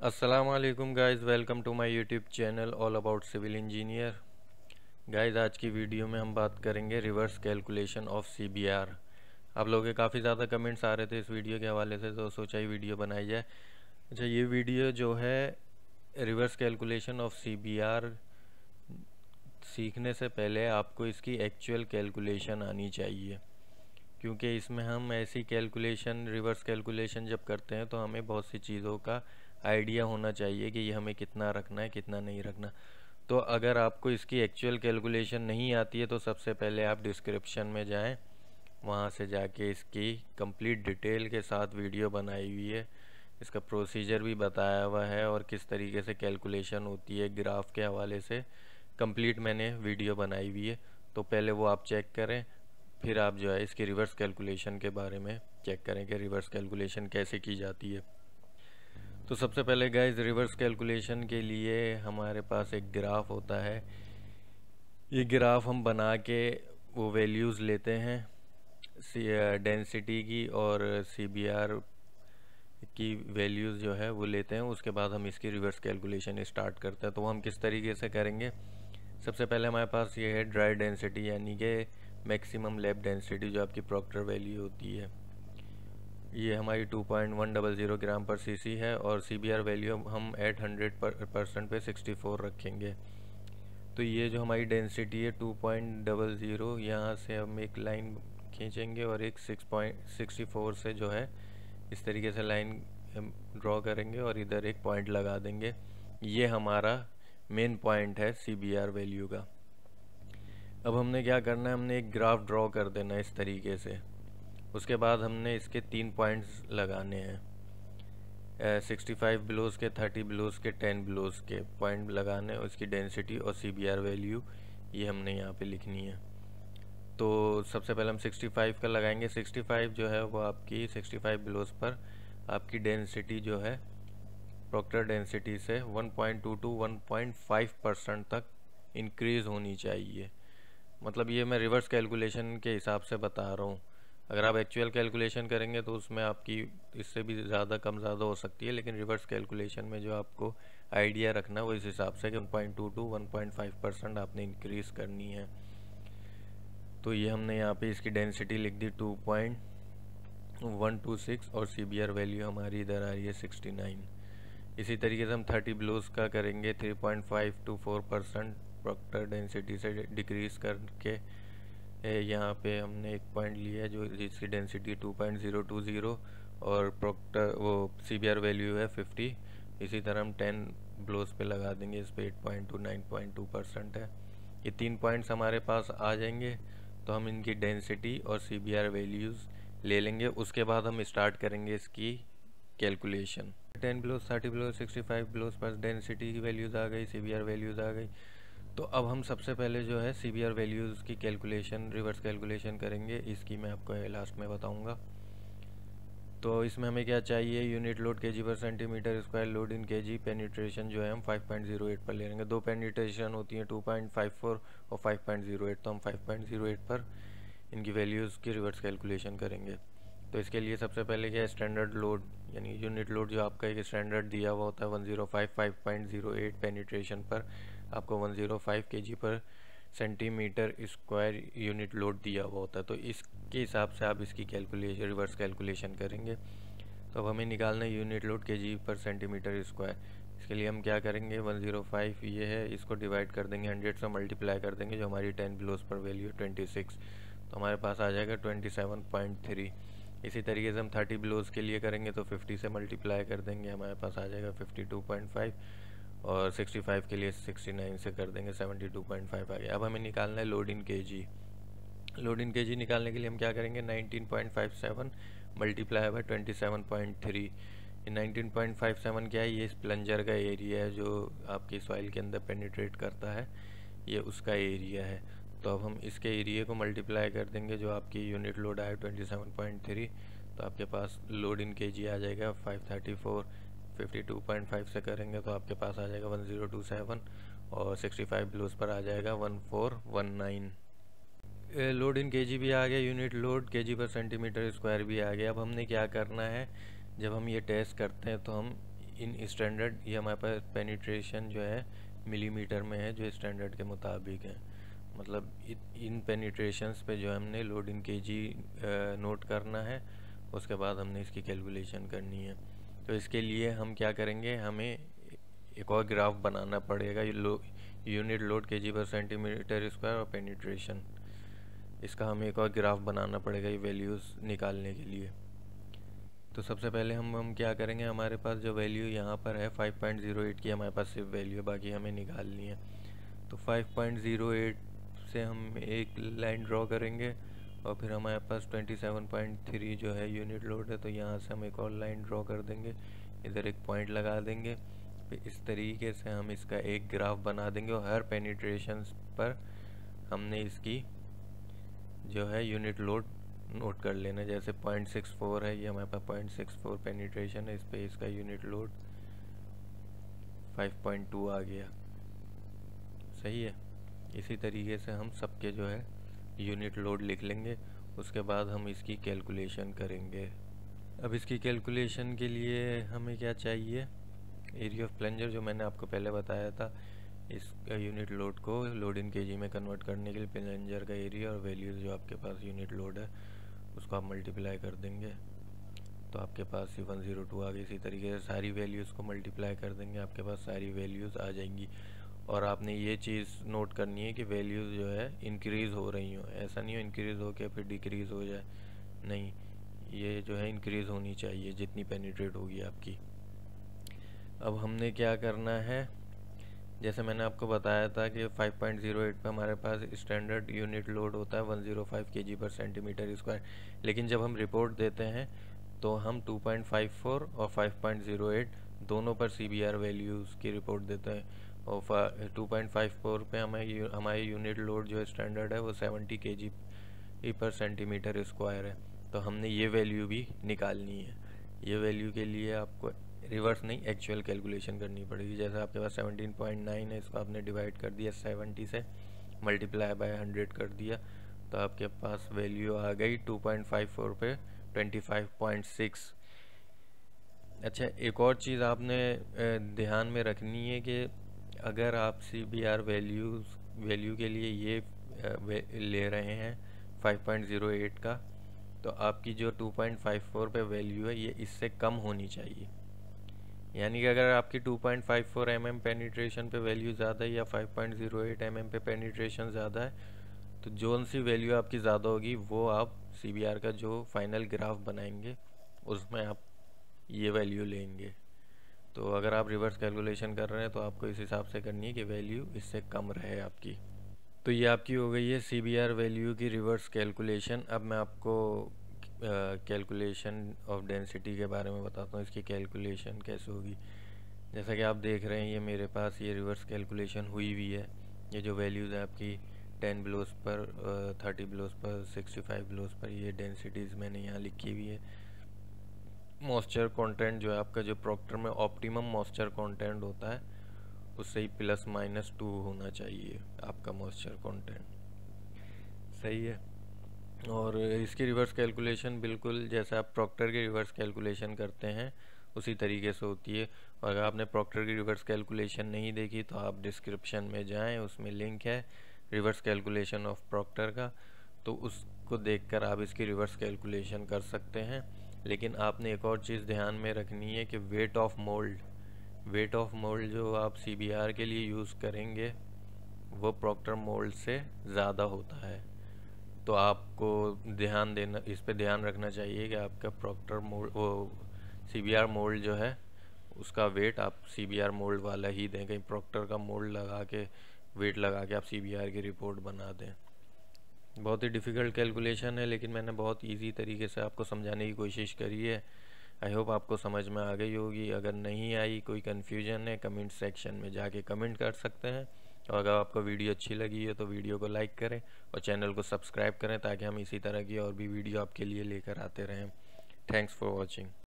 अस्सलामुअलैकुम guys, welcome to my YouTube channel all about civil engineer. Guys, आज की video में हम बात करेंगे रिवर्स कैलकुलेशन ऑफ सीबीआर। आप लोगों के काफ़ी ज़्यादा कमेंट्स आ रहे थे इस वीडियो के हवाले से, तो सोचा ये वीडियो बनाई जाए। अच्छा, ये वीडियो जो है रिवर्स कैलकुलेशन ऑफ सीबीआर सीखने से पहले आपको इसकी एक्चुअल कैलकुलेशन आनी चाहिए, क्योंकि इसमें हम ऐसी कैलकुलेशन रिवर्स कैलकुलेशन जब करते हैं तो हमें बहुत सी चीज़ों का आइडिया होना चाहिए कि ये हमें कितना रखना है, कितना नहीं रखना। तो अगर आपको इसकी एक्चुअल कैलकुलेशन नहीं आती है तो सबसे पहले आप डिस्क्रिप्शन में जाएं, वहाँ से जाके इसकी कंप्लीट डिटेल के साथ वीडियो बनाई हुई है, इसका प्रोसीजर भी बताया हुआ है और किस तरीके से कैलकुलेशन होती है ग्राफ के हवाले से कंप्लीट मैंने वीडियो बनाई हुई है। तो पहले वो आप चेक करें, फिर आप जो है इसकी रिवर्स कैलकुलेशन के बारे में चेक करें कि रिवर्स कैलकुलेशन कैसे की जाती है। तो सबसे पहले गाइस, रिवर्स कैलकुलेशन के लिए हमारे पास एक ग्राफ होता है। ये ग्राफ हम बना के वो वैल्यूज़ लेते हैं डेंसिटी की और सीबीआर की वैल्यूज़ जो है वो लेते हैं। उसके बाद हम इसकी रिवर्स कैलकुलेशन स्टार्ट करते हैं। तो वो हम किस तरीके से करेंगे, सबसे पहले हमारे पास ये है ड्राई डेंसिटी, यानी कि मैक्सिमम लैब डेंसिटी जो आपकी प्रॉक्टर वैल्यू होती है। ये हमारी 2.100 ग्राम पर सीसी है और सीबीआर वैल्यू हम एट 100% पे 64 रखेंगे। तो ये जो हमारी डेंसिटी है 2.00, यहाँ से हम एक लाइन खींचेंगे और एक 6.64 से जो है इस तरीके से लाइन ड्रॉ करेंगे और इधर एक पॉइंट लगा देंगे। ये हमारा मेन पॉइंट है सीबीआर वैल्यू का। अब हमने क्या करना है, हमने एक ग्राफ ड्रॉ कर देना है इस तरीके से। उसके बाद हमने इसके 3 पॉइंट्स लगाने हैं, 65 बिलोज के, 30 बिलोज के, 10 बिलोज के पॉइंट लगाने हैं। उसकी डेंसिटी और सीबीआर वैल्यू ये हमने यहाँ पे लिखनी है। तो सबसे पहले हम 65 का लगाएंगे। 65 जो है वो आपकी 65 बिलोज पर आपकी डेंसिटी जो है प्रॉक्टर डेंसिटी से 1.2 to 1.5% तक इंक्रीज़ होनी चाहिए। मतलब ये मैं रिवर्स कैलकुलेशन के हिसाब से बता रहा हूँ। अगर आप एक्चुअल कैलकुलेशन करेंगे तो उसमें आपकी इससे भी ज़्यादा कम ज़्यादा हो सकती है, लेकिन रिवर्स कैलकुलेशन में जो आपको आइडिया रखना वो इस हिसाब से कि 1.2 to 1.5% आपने इंक्रीज़ करनी है। तो ये हमने यहाँ पे इसकी डेंसिटी लिख दी 2.126 और सीबीआर वैल्यू हमारी इधर आ रही है 69। इसी तरीके से हम 30 बिलोज का करेंगे 3.5 to 4% प्रॉक्टर डेंसिटी से डिक्रीज़ करके यहाँ पे हमने एक पॉइंट लिया है जो जिसकी डेंसिटी 2.020 और प्रॉक्टर वो सीबीआर वैल्यू है 50। इसी तरह हम 10 ब्लोज पे लगा देंगे, इस पे 8.2 9.2% है। ये 3 पॉइंट्स हमारे पास आ जाएंगे तो हम इनकी डेंसिटी और सीबीआर वैल्यूज़ ले लेंगे। उसके बाद हम स्टार्ट करेंगे इसकी कैलकुलेशन। 10 बिलोज, 30 बिलोज, 65 बिलोज पर डेंसिटी की वैल्यूज़ आ गई, सीबीआर वैल्यूज़ आ गई। तो अब हम सबसे पहले जो है सीबीआर वैल्यूज़ की कैलकुलेशन रिवर्स कैलकुलेशन करेंगे। इसकी मैं आपको लास्ट में बताऊंगा। तो इसमें हमें क्या चाहिए, यूनिट लोड केजी पर centimetre square, load in KG, penetration जो है हम 5.08 पर ले लेंगे। दो पेनिट्रेशन होती हैं 2.54 और 5.08, तो हम 5.08 पर इनकी वैल्यूज़ की रिवर्स कैलकुलेशन करेंगे। तो इसके लिए सबसे पहले क्या है, स्टैंडर्ड लोड यानी यूनिट लोड जो आपका एक स्टैंडर्ड दिया हुआ होता है 5.08 पेनिट्रेशन पर आपको 105 केजी पर सेंटीमीटर स्क्वायर यूनिट लोड दिया हुआ होता है। तो इसके हिसाब से आप इसकी कैलकुलेशन रिवर्स कैलकुलेशन करेंगे। तो अब हमें निकालना है यूनिट लोड केजी पर सेंटीमीटर स्क्वायर। इसके लिए हम क्या करेंगे, 105 ये है, इसको डिवाइड कर देंगे 100 से, मल्टीप्लाई कर देंगे जो हमारी 10 बिलोज पर वैल्यू 26, तो हमारे पास आ जाएगा 27.3। इसी तरीके से हम 30 बिलोज के लिए करेंगे तो 50 से मल्टीप्लाई कर देंगे, हमारे पास आ जाएगा 52.5 और 65 के लिए 69 से कर देंगे 72.5 आ गया। अब हमें निकालना है load in KG. Load in KG निकालने के लिए हम क्या करेंगे, 19.57 मल्टीप्लाई बाय 27.3। 19.57 क्या है, ये इस प्लंजर का एरिया है जो आपकी सॉइल के अंदर पेनिट्रेट करता है, ये उसका एरिया है। तो अब हम इसके एरिया को मल्टीप्लाई कर देंगे जो आपकी यूनिट लोड आया 27.3, तो आपके पास लोड इन केजी आ जाएगा 534। 52.5 से करेंगे तो आपके पास आ जाएगा 1027 और 65 बिलोज पर आ जाएगा 1419। लोड इन केजी भी आ गया, यूनिट लोड केजी पर सेंटीमीटर स्क्वायर भी आ गया। अब हमने क्या करना है, जब हम ये टेस्ट करते हैं तो हम इन स्टैंडर्ड, ये हमारे पास पेनिट्रेशन जो है मिलीमीटर में है, जो स्टैंडर्ड के मुताबिक है। मतलब इन पेनिट्रेशंस पे जो है हमने लोड इन केजी नोट करना है, उसके बाद हमने इसकी कैलकुलेशन करनी है। तो इसके लिए हम क्या करेंगे, हमें एक और ग्राफ बनाना पड़ेगा, यूनिट लोड केजी पर सेंटीमीटर स्क्वायर और पेनिट्रेशन, इसका हमें एक और ग्राफ बनाना पड़ेगा ये वैल्यूज़ निकालने के लिए। तो सबसे पहले हम क्या करेंगे, हमारे पास जो वैल्यू यहाँ पर है 5.08 की हमारे पास सिर्फ वैल्यू है, बाकी हमें निकालनी है। तो 5.08 से हम एक लाइन ड्रॉ करेंगे और फिर हमारे पास 27.3 जो है यूनिट लोड है, तो यहाँ से हम एक और लाइन ड्रॉ कर देंगे, इधर एक पॉइंट लगा देंगे। फिर इस तरीके से हम इसका एक ग्राफ बना देंगे और हर पेनिट्रेशन पर हमने इसकी जो है यूनिट लोड नोट कर लेना। जैसे 0.64 है, ये हमारे पास 0.64 पेनिट्रेशन है, इस पे इसका यूनिट लोड 5.2 आ गया। सही है। इसी तरीके से हम सबके जो है यूनिट लोड लिख लेंगे, उसके बाद हम इसकी कैलकुलेशन करेंगे। अब इसकी कैलकुलेशन के लिए हमें क्या चाहिए, एरिया ऑफ प्लंजर, जो मैंने आपको पहले बताया था। इस यूनिट लोड को लोड इन केजी में कन्वर्ट करने के लिए प्लंजर का एरिया और वैल्यूज़ जो आपके पास यूनिट लोड है उसको आप मल्टीप्लाई कर देंगे, तो आपके पास 102 आ गई। इसी तरीके से सारी वैल्यूज़ को मल्टीप्लाई कर देंगे, आपके पास सारी वैल्यूज़ आ जाएंगी। और आपने ये चीज़ नोट करनी है कि वैल्यूज़ जो है इंक्रीज़ हो रही हो, ऐसा नहीं हो इंक्रीज़ हो के फिर डिक्रीज़ हो जाए, नहीं, ये जो है इंक्रीज़ होनी चाहिए जितनी पेनिट्रेट होगी आपकी। अब हमने क्या करना है, जैसे मैंने आपको बताया था कि 5.08 पे हमारे पास स्टैंडर्ड यूनिट लोड होता है 105 kg पर सेंटीमीटर स्क्वायर, लेकिन जब हम रिपोर्ट देते हैं तो हम 2.54 और 5.08 दोनों पर CBR वैल्यूज़ की रिपोर्ट देते हैं। और 2.54 पे हमारी यूनिट लोड जो स्टैंडर्ड है वो 70 kg पर सेंटीमीटर स्क्वायर है, तो हमने ये वैल्यू भी निकालनी है। ये वैल्यू के लिए आपको रिवर्स नहीं, एक्चुअल कैलकुलेशन करनी पड़ेगी। जैसे आपके पास 17.9 है, इसको आपने डिवाइड कर दिया 70 से, मल्टीप्लाई बाय 100 कर दिया, तो आपके पास वैल्यू आ गई 2.54 पे 25.6। अच्छा, एक और चीज़ आपने ध्यान में रखनी है कि अगर आप CBR वैल्यू के लिए ये ले रहे हैं 5.08 का, तो आपकी जो 2.54 पे वैल्यू है ये इससे कम होनी चाहिए। यानी कि अगर आपकी 2.54 mm पेनिट्रेशन पे वैल्यू ज़्यादा है या 5.08 mm पे पेनिट्रेशन ज़्यादा है, तो जोन सी वैल्यू आपकी ज़्यादा होगी वो आप CBR का जो फाइनल ग्राफ बनाएंगे उसमें आप ये वैल्यू लेंगे। तो अगर आप रिवर्स कैलकुलेशन कर रहे हैं तो आपको इस हिसाब से करनी है कि वैल्यू इससे कम रहे आपकी। तो ये आपकी हो गई है CBR वैल्यू की रिवर्स कैलकुलेशन। अब मैं आपको कैलकुलेशन ऑफ डेंसिटी के बारे में बताता हूँ, इसकी कैलकुलेशन कैसे होगी। जैसा कि आप देख रहे हैं ये मेरे पास ये रिवर्स कैलकुलेशन हुई हुई है। ये जो वैल्यूज़ है आपकी 10 ब्लोस पर 30 ब्लोस पर 65 ब्लोस पर, ये डेंसिटीज़ मैंने यहाँ लिखी हुई है। मॉइस्चर कंटेंट जो है आपका, जो प्रॉक्टर में ऑप्टिमम मॉइस्चर कंटेंट होता है उससे ही ±2 होना चाहिए आपका मॉइस्चर कंटेंट। सही है। और इसकी रिवर्स कैलकुलेशन बिल्कुल जैसे आप प्रॉक्टर की रिवर्स कैलकुलेशन करते हैं उसी तरीके से होती है। और अगर आपने प्रॉक्टर की रिवर्स कैलकुलेशन नहीं देखी तो आप डिस्क्रिप्शन में जाएं, उसमें लिंक है रिवर्स कैलकुलेशन ऑफ प्रॉक्टर का, तो उसको देखकर आप इसकी रिवर्स कैलकुलेशन कर सकते हैं। लेकिन आपने एक और चीज़ ध्यान में रखनी है कि वेट ऑफ मोल्ड जो आप CBR के लिए यूज़ करेंगे वो प्रॉक्टर मोल्ड से ज़्यादा होता है। तो आपको इस पे ध्यान रखना चाहिए कि आपका प्रॉक्टर मोल्ड वो CBR मोल्ड जो है उसका वेट आप CBR मोल्ड वाला ही दें, कहीं प्रॉक्टर का मोल्ड लगा के वेट लगा के आप CBR की रिपोर्ट बना दें। बहुत ही डिफ़िकल्ट कैलकुलेशन है, लेकिन मैंने बहुत इजी तरीके से आपको समझाने की कोशिश करी है। आई होप आपको समझ में आ गई होगी। अगर नहीं आई, कोई कन्फ्यूजन है, कमेंट सेक्शन में जाके कमेंट कर सकते हैं। और अगर आपको वीडियो अच्छी लगी है तो वीडियो को लाइक करें और चैनल को सब्सक्राइब करें ताकि हम इसी तरह की और भी वीडियो आपके लिए लेकर आते रहें। Thanks for watching.